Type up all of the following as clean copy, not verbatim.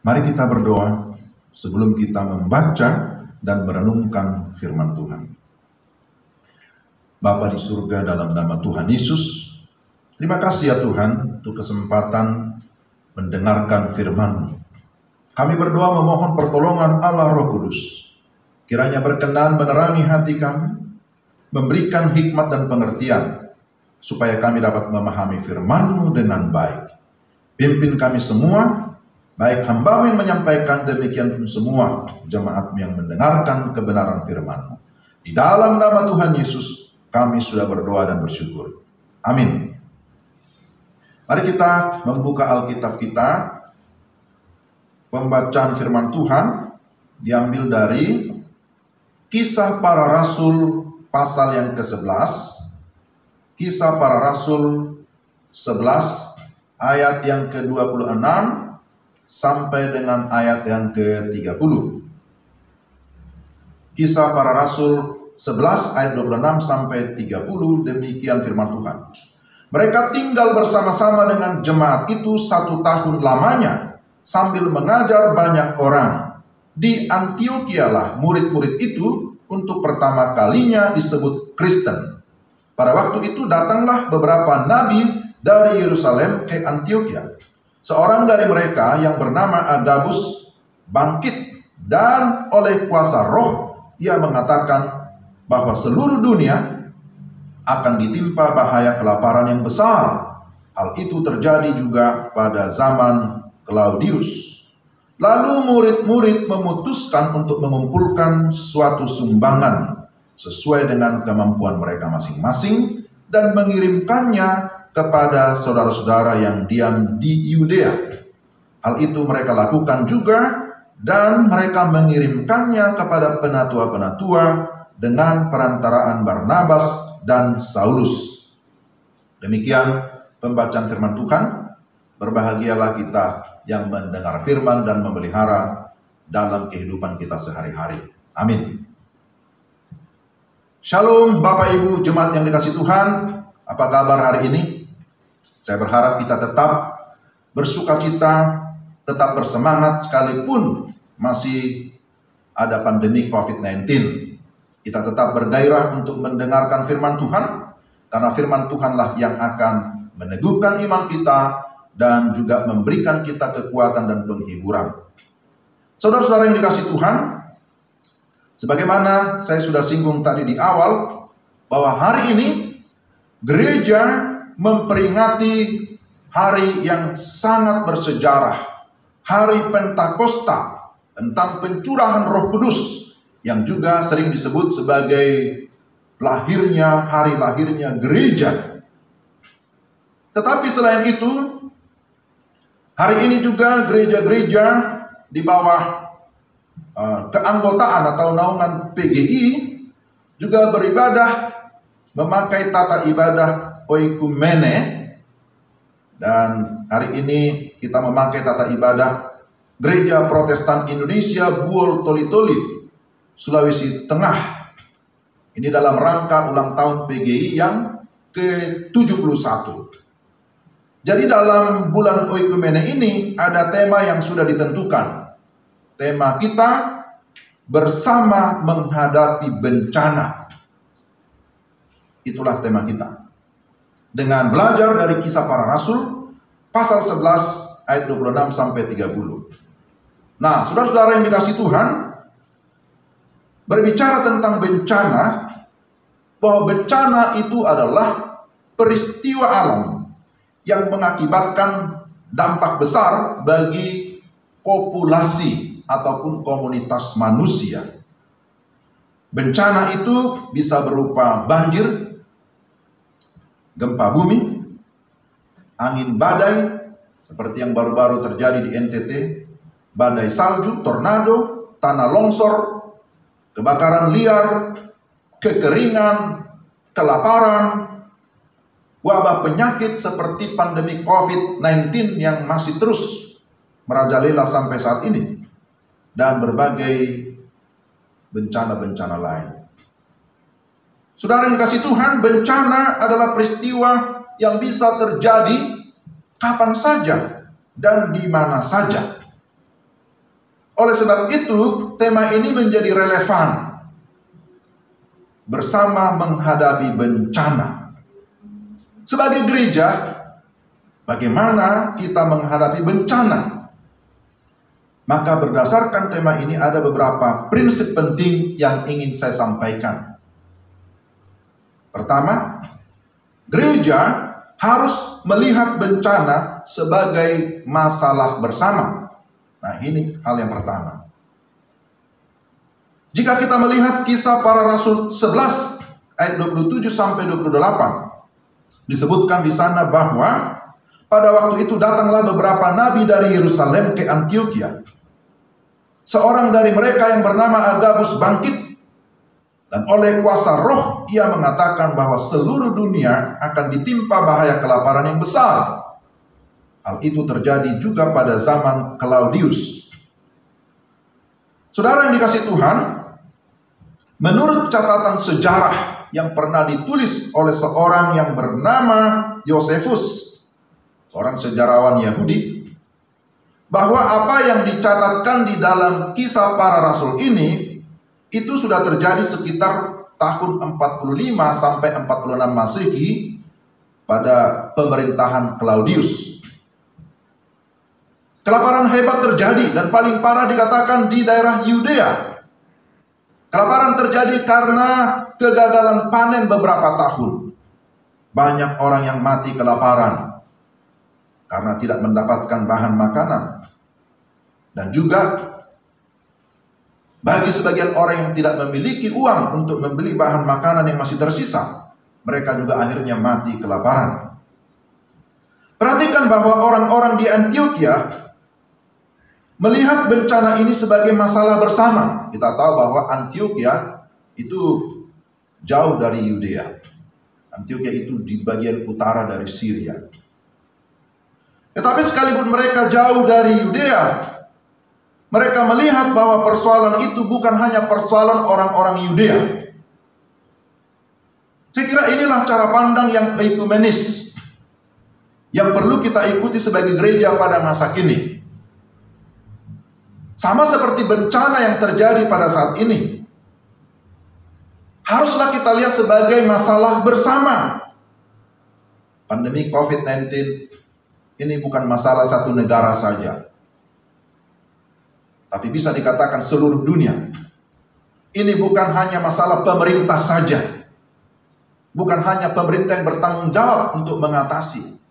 Mari kita berdoa sebelum kita membaca dan merenungkan firman Tuhan. Bapa di surga, dalam nama Tuhan Yesus, terima kasih ya Tuhan untuk kesempatan mendengarkan firman-Mu. Kami berdoa memohon pertolongan Allah Roh Kudus. Kiranya berkenan menerangi hati kami, memberikan hikmat dan pengertian, supaya kami dapat memahami firman-Mu dengan baik. Pimpin kami semua, baik hamba-Mu yang menyampaikan, demikian pun semua jemaat-Mu yang mendengarkan kebenaran firman-Mu. Di dalam nama Tuhan Yesus, kami sudah berdoa dan bersyukur. Amin. Mari kita membuka Alkitab kita. Pembacaan firman Tuhan diambil dari Kisah Para Rasul pasal yang ke-11. Kisah Para Rasul 11 ayat yang ke-26 sampai dengan ayat yang ke-30. Kisah Para Rasul 11 ayat 26 sampai 30, demikian firman Tuhan. Mereka tinggal bersama-sama dengan jemaat itu 1 tahun lamanya, sambil mengajar banyak orang. Di Antiokhia lah murid-murid itu untuk pertama kalinya disebut Kristen. Pada waktu itu datanglah beberapa nabi dari Yerusalem ke Antiokhia. Seorang dari mereka yang bernama Agabus bangkit, dan oleh kuasa roh ia mengatakan bahwa seluruh dunia akan ditimpa bahaya kelaparan yang besar. Hal itu terjadi juga pada zaman Claudius. Lalu murid-murid memutuskan untuk mengumpulkan suatu sumbangan sesuai dengan kemampuan mereka masing-masing dan mengirimkannya kepada saudara-saudara yang diam di Yudea. Hal itu mereka lakukan juga, dan mereka mengirimkannya kepada penatua-penatua dengan perantaraan Barnabas dan Saulus. Demikian pembacaan firman Tuhan. Berbahagialah kita yang mendengar firman dan memelihara dalam kehidupan kita sehari-hari. Amin. Shalom Bapak Ibu jemaat yang dikasihi Tuhan. Apa kabar hari ini? Saya berharap kita tetap bersukacita, tetap bersemangat sekalipun masih ada pandemi COVID-19. Kita tetap bergairah untuk mendengarkan firman Tuhan, karena firman Tuhanlah yang akan meneguhkan iman kita dan juga memberikan kita kekuatan dan penghiburan. Saudara-saudara yang dikasihi Tuhan, sebagaimana saya sudah singgung tadi di awal, bahwa hari ini gereja memperingati hari yang sangat bersejarah, hari Pentakosta, tentang pencurahan Roh Kudus, yang juga sering disebut sebagai hari lahirnya gereja. Tetapi selain itu, hari ini juga gereja-gereja di bawah keanggotaan atau naungan PGI juga beribadah memakai tata ibadah oikumene. Dan hari ini kita memakai tata ibadah Gereja Protestan Indonesia Buol Toli-Toli, Sulawesi Tengah. Ini dalam rangka ulang tahun PGI yang ke-71. Jadi dalam bulan Oikumene ini ada tema yang sudah ditentukan. Tema kita bersama menghadapi bencana. Itulah tema kita. Dengan belajar dari Kisah Para Rasul pasal 11 ayat 26 sampai 30. Nah, saudara-saudara yang dikasihi Tuhan, berbicara tentang bencana, bahwa bencana itu adalah peristiwa alam yang mengakibatkan dampak besar bagi populasi ataupun komunitas manusia. Bencana itu bisa berupa banjir, gempa bumi, angin badai, seperti yang baru-baru terjadi di NTT, badai salju, tornado, tanah longsor, kebakaran liar, kekeringan, kelaparan, wabah penyakit seperti pandemi COVID-19 yang masih terus merajalela sampai saat ini, dan berbagai bencana-bencana lain. Saudara yang dikasihi Tuhan, bencana adalah peristiwa yang bisa terjadi kapan saja dan di mana saja. Oleh sebab itu, tema ini menjadi relevan bersama menghadapi bencana. Sebagai gereja, bagaimana kita menghadapi bencana? Maka berdasarkan tema ini ada beberapa prinsip penting yang ingin saya sampaikan. Pertama, gereja harus melihat bencana sebagai masalah bersama. Nah, ini hal yang pertama. Jika kita melihat Kisah Para Rasul 11 ayat 27 sampai 28, disebutkan di sana bahwa pada waktu itu datanglah beberapa nabi dari Yerusalem ke Antiokhia. Seorang dari mereka yang bernama Agabus bangkit, dan oleh kuasa roh ia mengatakan bahwa seluruh dunia akan ditimpa bahaya kelaparan yang besar. Hal itu terjadi juga pada zaman Claudius. Saudara yang dikasihi Tuhan, menurut catatan sejarah yang pernah ditulis oleh seorang yang bernama Yosefus, seorang sejarawan Yahudi, bahwa apa yang dicatatkan di dalam Kisah Para Rasul ini itu sudah terjadi sekitar tahun 45 sampai 46 Masehi pada pemerintahan Claudius. Kelaparan hebat terjadi dan paling parah dikatakan di daerah Yudea. Kelaparan terjadi karena kegagalan panen beberapa tahun. Banyak orang yang mati kelaparan karena tidak mendapatkan bahan makanan. Dan juga bagi sebagian orang yang tidak memiliki uang untuk membeli bahan makanan yang masih tersisa, mereka juga akhirnya mati kelaparan. Perhatikan bahwa orang-orang di Antiokhia melihat bencana ini sebagai masalah bersama. Kita tahu bahwa Antiokhia itu jauh dari Yudea. Antiokhia itu di bagian utara dari Syria. Tetapi sekalipun mereka jauh dari Yudea, mereka melihat bahwa persoalan itu bukan hanya persoalan orang-orang Yudea. Saya kira inilah cara pandang yang ekumenis yang perlu kita ikuti sebagai gereja pada masa kini. Sama seperti bencana yang terjadi pada saat ini, haruslah kita lihat sebagai masalah bersama. Pandemi COVID-19 ini bukan masalah satu negara saja, tapi bisa dikatakan seluruh dunia. Ini bukan hanya masalah pemerintah saja, bukan hanya pemerintah yang bertanggung jawab untuk mengatasi.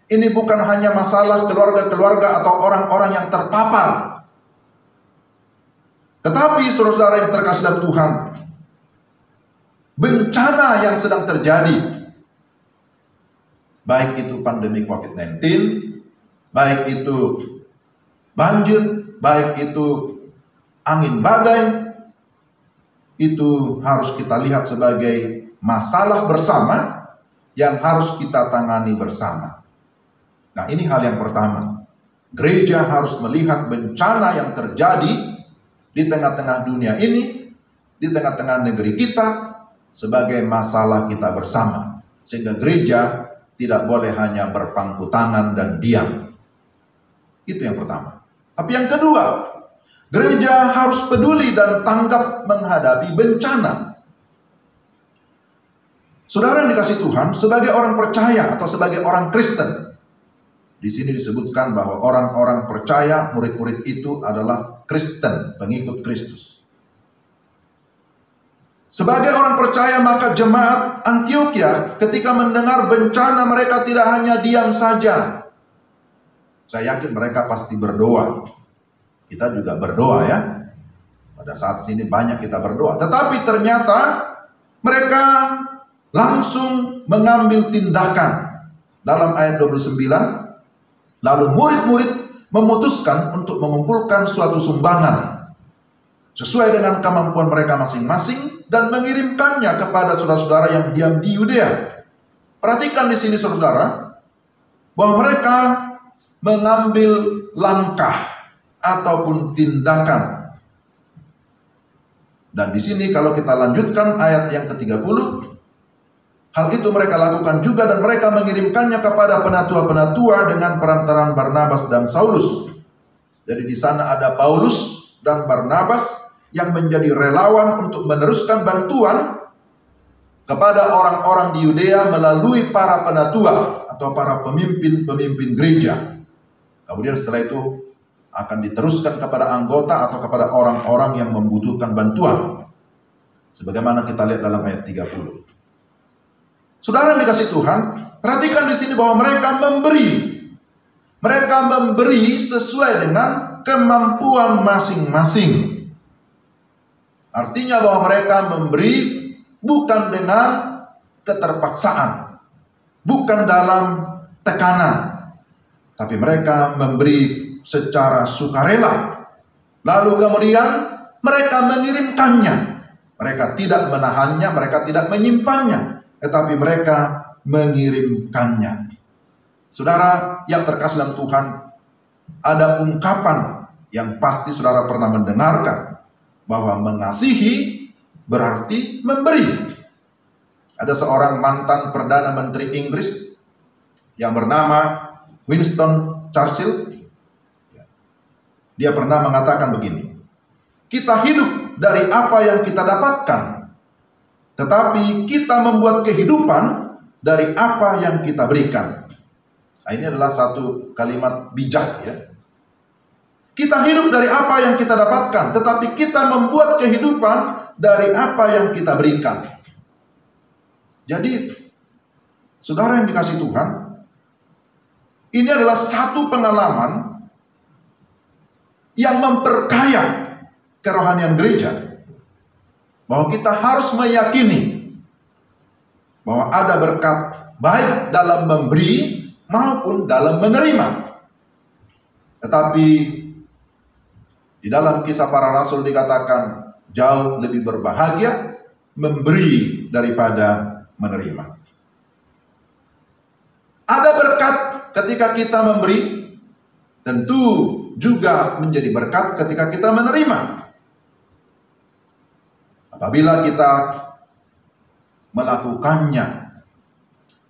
Ini bukan hanya masalah keluarga-keluarga atau orang-orang yang terpapar. Tetapi saudara-saudara yang terkasih dalam Tuhan, bencana yang sedang terjadi, baik itu pandemi COVID-19, baik itu banjir, baik itu angin badai, itu harus kita lihat sebagai masalah bersama yang harus kita tangani bersama. Nah, ini hal yang pertama. Gereja harus melihat bencana yang terjadi di tengah-tengah dunia ini, di tengah-tengah negeri kita, sebagai masalah kita bersama. Sehingga gereja tidak boleh hanya berpangku tangan dan diam. Itu yang pertama. Tapi yang kedua, gereja harus peduli dan tanggap menghadapi bencana. Saudara yang dikasihi Tuhan, sebagai orang percaya atau sebagai orang Kristen, di sini disebutkan bahwa orang-orang percaya, murid-murid itu adalah Kristen, pengikut Kristus. Sebagai orang percaya, maka jemaat Antiokhia ketika mendengar bencana, mereka tidak hanya diam saja. Saya yakin mereka pasti berdoa. Kita juga berdoa ya. Pada saat ini banyak kita berdoa. Tetapi ternyata mereka langsung mengambil tindakan. Dalam ayat 29, lalu murid-murid memutuskan untuk mengumpulkan suatu sumbangan sesuai dengan kemampuan mereka masing-masing dan mengirimkannya kepada saudara-saudara yang diam di Yudea. Perhatikan di sini saudara, bahwa mereka mengambil langkah ataupun tindakan. Dan di sini kalau kita lanjutkan ayat yang ke-30, hal itu mereka lakukan juga dan mereka mengirimkannya kepada penatua-penatua dengan perantaran Barnabas dan Saulus. Jadi di sana ada Paulus dan Barnabas yang menjadi relawan untuk meneruskan bantuan kepada orang-orang di Yudea melalui para penatua atau para pemimpin-pemimpin gereja. Kemudian setelah itu akan diteruskan kepada anggota atau kepada orang-orang yang membutuhkan bantuan. Sebagaimana kita lihat dalam ayat 30. Saudara yang dikasih Tuhan, perhatikan di sini bahwa mereka memberi. Mereka memberi sesuai dengan kemampuan masing-masing. Artinya bahwa mereka memberi bukan dengan keterpaksaan, bukan dalam tekanan, tapi mereka memberi secara sukarela. Lalu kemudian mereka mengirimkannya. Mereka tidak menahannya, mereka tidak menyimpannya, tetapi mereka mengirimkannya. Saudara yang terkasih dalam Tuhan, ada ungkapan yang pasti saudara pernah mendengarkan, bahwa mengasihi berarti memberi. Ada seorang mantan Perdana Menteri Inggris yang bernama Winston Churchill. Dia pernah mengatakan begini, kita hidup dari apa yang kita dapatkan, tetapi kita membuat kehidupan dari apa yang kita berikan. Nah, ini adalah satu kalimat bijak ya. Kita hidup dari apa yang kita dapatkan, tetapi kita membuat kehidupan dari apa yang kita berikan. Jadi, saudara yang dikasih Tuhan, ini adalah satu pengalaman yang memperkaya kerohanian gereja. Bahwa kita harus meyakini bahwa ada berkat baik dalam memberi maupun dalam menerima. Tetapi di dalam Kisah Para Rasul dikatakan jauh lebih berbahagia memberi daripada menerima. Ada berkat ketika kita memberi, tentu juga menjadi berkat ketika kita menerima. Apabila kita melakukannya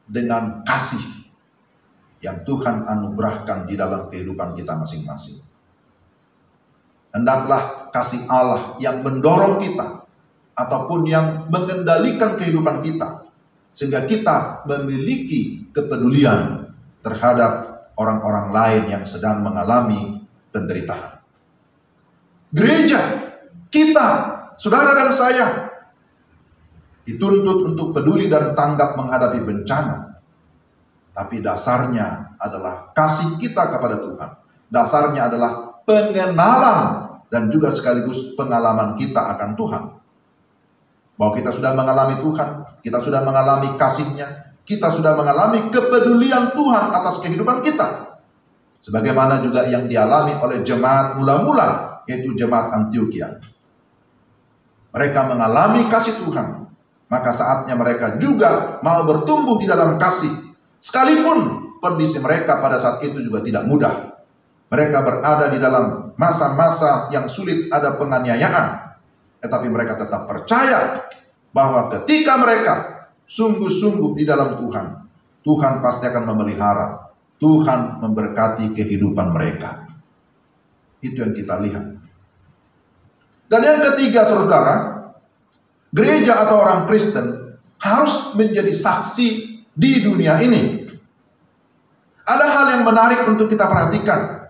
dengan kasih yang Tuhan anugerahkan di dalam kehidupan kita masing-masing. Hendaklah kasih Allah yang mendorong kita ataupun yang mengendalikan kehidupan kita, sehingga kita memiliki kepedulian terhadap orang-orang lain yang sedang mengalami penderitaan. Gereja, kita, saudara dan saya, dituntut untuk peduli dan tanggap menghadapi bencana. Tapi dasarnya adalah kasih kita kepada Tuhan. Dasarnya adalah pengenalan dan juga sekaligus pengalaman kita akan Tuhan. Bahwa kita sudah mengalami Tuhan, kita sudah mengalami kasih-Nya, kita sudah mengalami kepedulian Tuhan atas kehidupan kita. Sebagaimana juga yang dialami oleh jemaat mula-mula, yaitu jemaat Antioquia. Mereka mengalami kasih Tuhan, maka saatnya mereka juga mau bertumbuh di dalam kasih. Sekalipun kondisi mereka pada saat itu juga tidak mudah. Mereka berada di dalam masa-masa yang sulit, ada penganiayaan. Tetapi mereka tetap percaya bahwa ketika mereka sungguh-sungguh di dalam Tuhan, Tuhan pasti akan memelihara. Tuhan memberkati kehidupan mereka. Itu yang kita lihat. Dan yang ketiga, saudara, gereja atau orang Kristen harus menjadi saksi di dunia ini. Ada hal yang menarik untuk kita perhatikan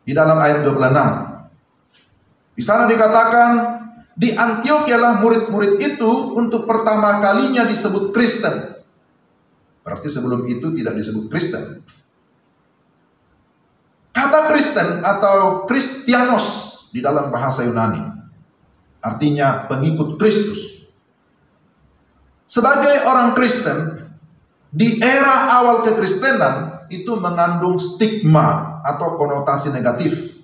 di dalam ayat 26. Di sana dikatakan, di Antioquia lah murid-murid itu untuk pertama kalinya disebut Kristen. Berarti sebelum itu tidak disebut Kristen. Kata Kristen atau Kristianos di dalam bahasa Yunani artinya pengikut Kristus. Sebagai orang Kristen, di era awal kekristenan itu mengandung stigma atau konotasi negatif.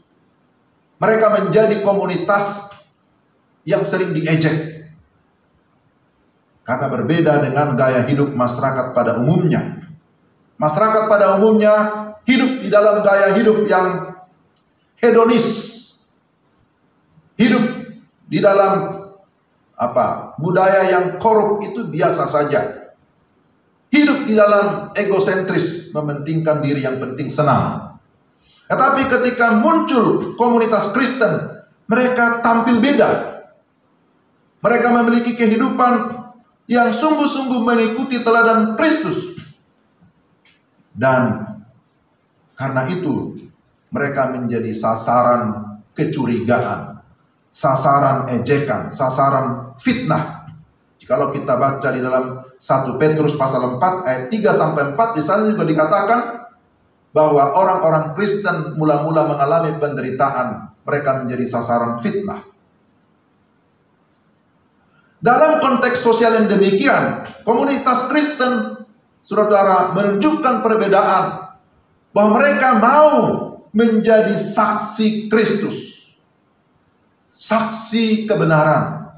Mereka menjadi komunitas yang sering diejek karena berbeda dengan gaya hidup masyarakat pada umumnya. Masyarakat pada umumnya hidup di dalam gaya hidup yang hedonis, hidup di dalam budaya yang korup itu biasa saja. Hidup di dalam egosentris, mementingkan diri, yang penting senang. Tetapi ketika muncul komunitas Kristen, mereka tampil beda. Mereka memiliki kehidupan yang sungguh-sungguh mengikuti teladan Kristus. Dan karena itu mereka menjadi sasaran kecurigaan, sasaran ejekan, sasaran fitnah. Jikalau kita baca di dalam 1 Petrus pasal 4 ayat 3-4, di sana juga dikatakan bahwa orang-orang Kristen mula-mula mengalami penderitaan, mereka menjadi sasaran fitnah. Dalam konteks sosial yang demikian, komunitas Kristen, saudara, menunjukkan perbedaan bahwa mereka mau menjadi saksi Kristus, saksi kebenaran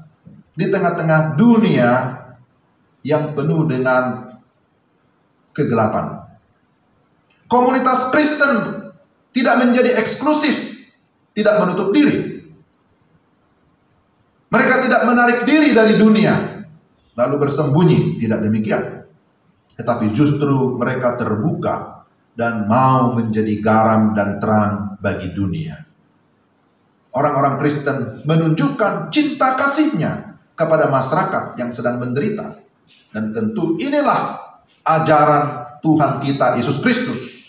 di tengah-tengah dunia yang penuh dengan kegelapan. Komunitas Kristen tidak menjadi eksklusif, tidak menutup diri. Mereka tidak menarik diri dari dunia lalu bersembunyi, tidak demikian. Tetapi justru mereka terbuka dan mau menjadi garam dan terang bagi dunia. Orang-orang Kristen menunjukkan cinta kasihnya kepada masyarakat yang sedang menderita. Dan tentu inilah ajaran Tuhan kita Yesus Kristus,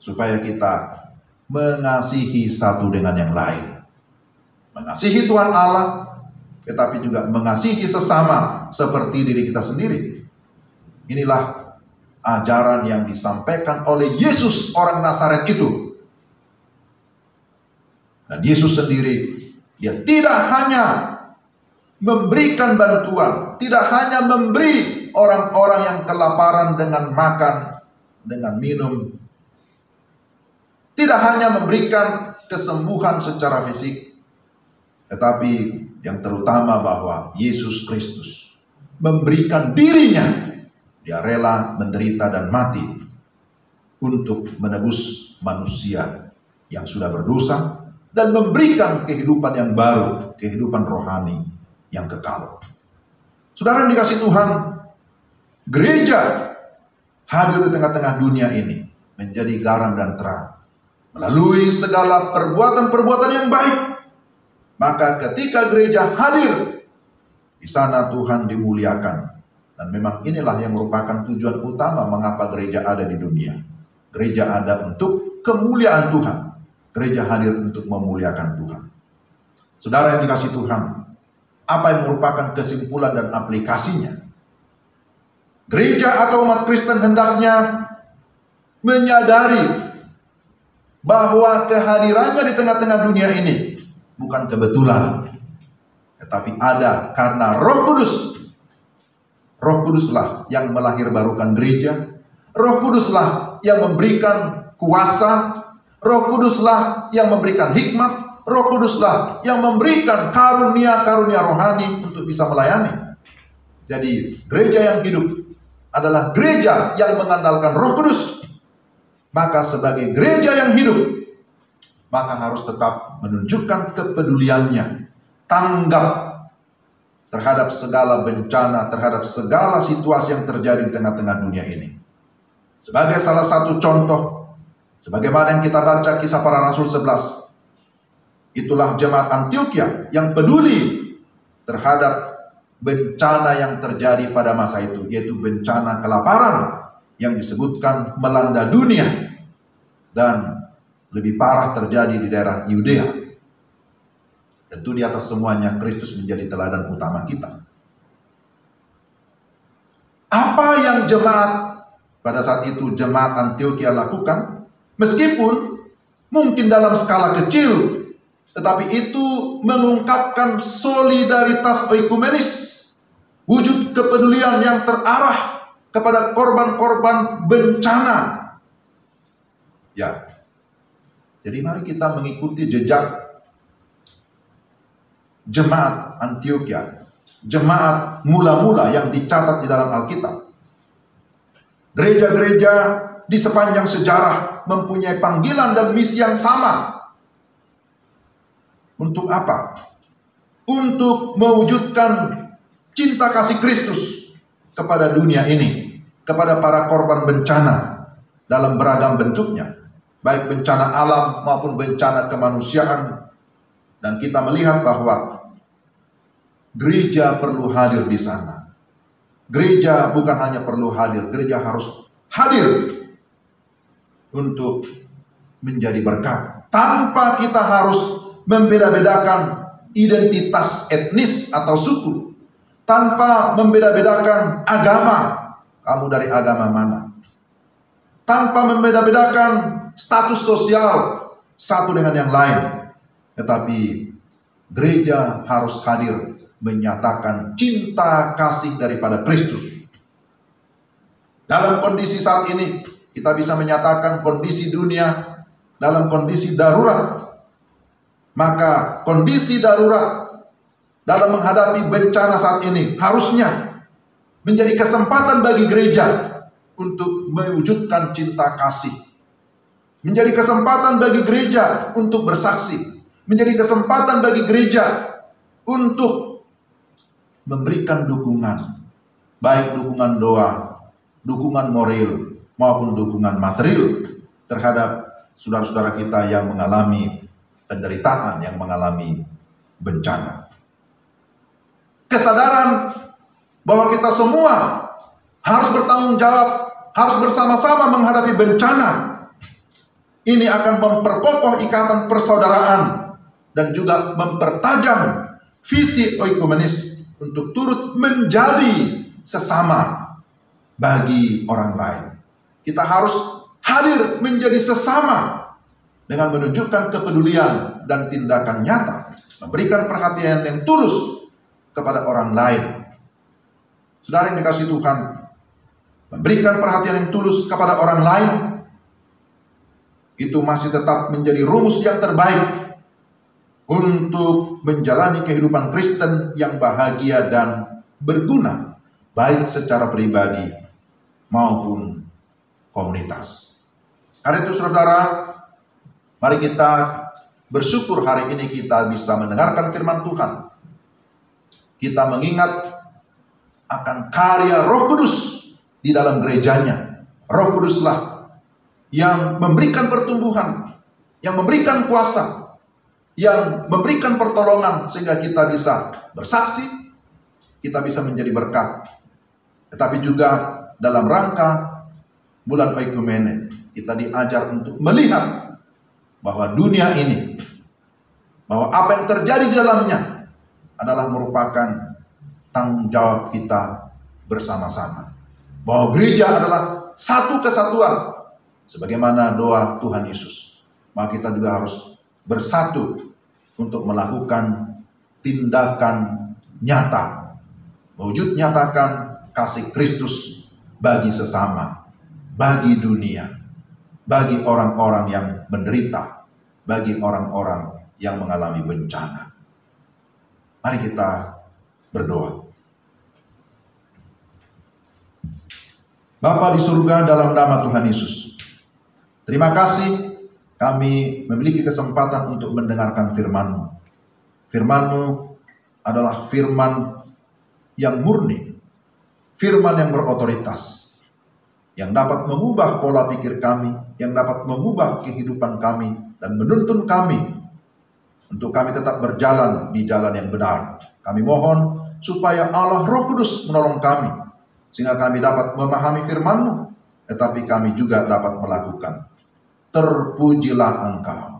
supaya kita mengasihi satu dengan yang lain. Mengasihi Tuhan Allah, tetapi juga mengasihi sesama seperti diri kita sendiri. Inilah ajaran yang disampaikan oleh Yesus orang Nazaret itu. Dan Yesus sendiri, dia tidak hanya memberikan bantuan, tidak hanya memberi orang-orang yang kelaparan dengan makan, dengan minum, tidak hanya memberikan kesembuhan secara fisik, tetapi yang terutama bahwa Yesus Kristus memberikan dirinya. Dia rela menderita dan mati untuk menebus manusia yang sudah berdosa dan memberikan kehidupan yang baru, kehidupan rohani yang kekal. Saudara yang dikasihi Tuhan, gereja hadir di tengah-tengah dunia ini menjadi garam dan terang melalui segala perbuatan-perbuatan yang baik. Maka ketika gereja hadir, di sana Tuhan dimuliakan. Dan memang inilah yang merupakan tujuan utama mengapa gereja ada di dunia. Gereja ada untuk kemuliaan Tuhan. Gereja hadir untuk memuliakan Tuhan. Saudara yang dikasihi Tuhan, apa yang merupakan kesimpulan dan aplikasinya? Gereja atau umat Kristen hendaknya menyadari bahwa kehadirannya di tengah-tengah dunia ini bukan kebetulan, tetapi ada karena Roh Kudus. Roh Kuduslah yang melahirbarukan gereja. Roh Kuduslah yang memberikan kuasa. Roh Kuduslah yang memberikan hikmat. Roh Kuduslah yang memberikan karunia-karunia rohani untuk bisa melayani. Jadi gereja yang hidup adalah gereja yang mengandalkan Roh Kudus. Maka sebagai gereja yang hidup, maka harus tetap menunjukkan kepeduliannya, tanggap terhadap segala bencana, terhadap segala situasi yang terjadi di tengah-tengah dunia ini. Sebagai salah satu contoh, sebagaimana yang kita baca Kisah Para Rasul 11, itulah jemaat Antioquia yang peduli terhadap bencana yang terjadi pada masa itu, yaitu bencana kelaparan yang disebutkan melanda dunia dan lebih parah terjadi di daerah Yudea. Tentu di atas semuanya Kristus menjadi teladan utama kita. Apa yang jemaat pada saat itu jemaat Antioquia lakukan, meskipun mungkin dalam skala kecil, tetapi itu mengungkapkan solidaritas oikumenis, wujud kepedulian yang terarah kepada korban-korban bencana. Ya, jadi mari kita mengikuti jejak jemaat Antioquia, jemaat mula-mula yang dicatat di dalam Alkitab. Gereja-gereja di sepanjang sejarah mempunyai panggilan dan misi yang sama. Untuk apa? Untuk mewujudkan cinta kasih Kristus kepada dunia ini, kepada para korban bencana, dalam beragam bentuknya, baik bencana alam maupun bencana kemanusiaan. Dan kita melihat bahwa gereja perlu hadir di sana. Gereja bukan hanya perlu hadir, gereja harus hadir untuk menjadi berkat. Tanpa kita harus membeda-bedakan identitas etnis atau suku. Tanpa membeda-bedakan agama, kamu dari agama mana. Tanpa membeda-bedakan status sosial satu dengan yang lain. Tetapi gereja harus hadir menyatakan cinta kasih daripada Kristus. Dalam kondisi saat ini, kita bisa menyatakan kondisi dunia dalam kondisi darurat. Maka kondisi darurat dalam menghadapi bencana saat ini harusnya menjadi kesempatan bagi gereja untuk mewujudkan cinta kasih. Menjadi kesempatan bagi gereja untuk bersaksi. Menjadi kesempatan bagi gereja untuk memberikan dukungan. Baik dukungan doa, dukungan moral, maupun dukungan material terhadap saudara-saudara kita yang mengalami penderitaan, yang mengalami bencana. Kesadaran bahwa kita semua harus bertanggung jawab, harus bersama-sama menghadapi bencana. Ini akan memperkokoh ikatan persaudaraan dan juga mempertajam visi oikumenis untuk turut menjadi sesama bagi orang lain. Kita harus hadir menjadi sesama dengan menunjukkan kepedulian dan tindakan nyata, memberikan perhatian yang tulus kepada orang lain. Saudara yang dikasihi Tuhan, memberikan perhatian yang tulus kepada orang lain itu masih tetap menjadi rumus yang terbaik untuk menjalani kehidupan Kristen yang bahagia dan berguna, baik secara pribadi maupun komunitas. Karena itu saudara, mari kita bersyukur hari ini kita bisa mendengarkan firman Tuhan. Kita mengingat akan karya Roh Kudus di dalam gerejanya. Roh Kuduslah yang memberikan pertumbuhan, yang memberikan kuasa, yang memberikan pertolongan sehingga kita bisa bersaksi, kita bisa menjadi berkat. Tetapi juga dalam rangka bulan Oikumene, kita diajar untuk melihat bahwa dunia ini, bahwa apa yang terjadi di dalamnya adalah merupakan tanggung jawab kita bersama-sama. Bahwa gereja adalah satu kesatuan, sebagaimana doa Tuhan Yesus. Maka kita juga harus bersatu untuk melakukan tindakan nyata, mewujud nyatakan kasih Kristus bagi sesama, bagi dunia, bagi orang-orang yang menderita, bagi orang-orang yang mengalami bencana. Mari kita berdoa. Bapa di surga, dalam nama Tuhan Yesus, terima kasih kami memiliki kesempatan untuk mendengarkan firman-Mu. Firman-Mu adalah firman yang murni, firman yang berotoritas, yang dapat mengubah pola pikir kami, yang dapat mengubah kehidupan kami, dan menuntun kami untuk kami tetap berjalan di jalan yang benar. Kami mohon supaya Allah Roh Kudus menolong kami, sehingga kami dapat memahami firman-Mu, tetapi kami juga dapat melakukan. Terpujilah Engkau.